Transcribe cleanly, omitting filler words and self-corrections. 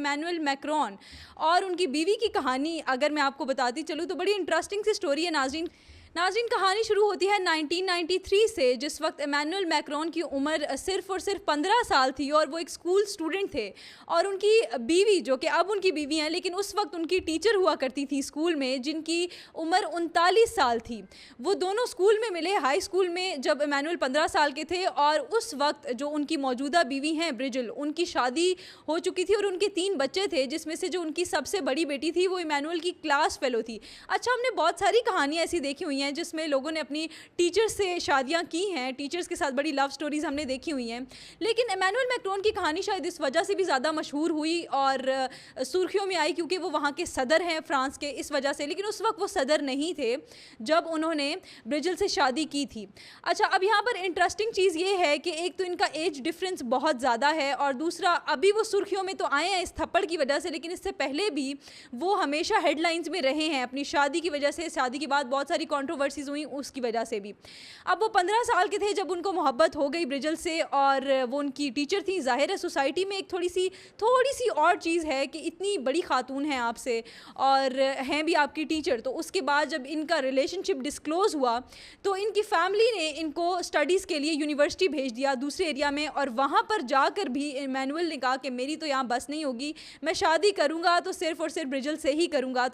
Immanuel Macron اور ان کی بیوی کی کہانی اگر میں آپ کو بتاتی چلوں تو بڑی انٹرسٹنگ سی سٹوری ہے ناظرین کہانی شروع ہوتی ہے 1993 سے، جس وقت ایمینوئل میکرون کی عمر صرف اور صرف 15 سال تھی اور وہ ایک اسکول اسٹوڈنٹ تھے، اور ان کی بیوی جو کہ اب ان کی بیوی ہیں لیکن اس وقت ان کی ٹیچر ہوا کرتی تھی اسکول میں، جن کی عمر 39 سال تھی. وہ دونوں اسکول میں ملے، ہائی اسکول میں، جب ایمینوئل 15 سال کے تھے، اور اس وقت جو ان کی موجودہ بیوی ہیں برجل، ان کی شادی ہو چکی تھی اور ان کے 3 بچے تھے، جس میں سے جو ان کی سب سے بڑی بیٹی تھی وہ ایمینوئل کی کلاس فیلو تھی. اچھا، ہم نے بہت ساری کہانیاں ایسی دیکھی ہوئی ہیں جس میں لوگوں نے اپنی ٹیچرز سے شادیاں کی ہیں، ٹیچرز کے ساتھ بڑی لو سٹوریز ہم نے دیکھی ہوئی ہیں، لیکن ایمینوئل میکرون کی کہانی شاید اس وجہ سے بھی زیادہ مشہور ہوئی اور سرخیوں میں آئی کیونکہ وہ وہاں کے صدر ہیں فرانس کے، اس وجہ سے. لیکن اس وقت وہ صدر نہیں تھے جب انہوں نے برجل سے شادی کی تھی. اچھا، اب یہاں پر انٹرسٹنگ چیز یہ ہے کہ ایک تو ان کا ایج ڈفرینس بہت زیادہ ہے، اور دوسرا ابھی وہ سرخیوں میں تو آئے ہیں اس تھپڑ کی وجہ سے، لیکن اس سے پہلے بھی وہ ہمیشہ ہیڈ لائنز میں رہے ہیں اپنی شادی کی وجہ سے. شادی کے بعد بہت ساری کنٹروورسیز ہوئیں اس کی وجہ سے بھی. اب وہ 15 سال کے تھے جب ان کو محبت ہو گئی برجل سے، اور وہ ان کی ٹیچر تھیں. ظاہر ہے سوسائٹی میں ایک تھوڑی سی اور چیز ہے کہ اتنی بڑی خاتون ہیں آپ سے اور ہیں بھی آپ کی ٹیچر، تو اس کے بعد جب ان کا ریلیشن شپ ڈسکلوز ہوا تو ان کی فیملی نے ان کو اسٹڈیز کے لیے یونیورسٹی بھیج دیا دوسرے ایریا میں، اور وہاں پر جا کر بھی ایمینوئل نے کہا کہ میری تو یہاں بس نہیں ہوگی، میں شادی کروں گا تو صرف اور صرف برجل سے ہی کروں گا. تو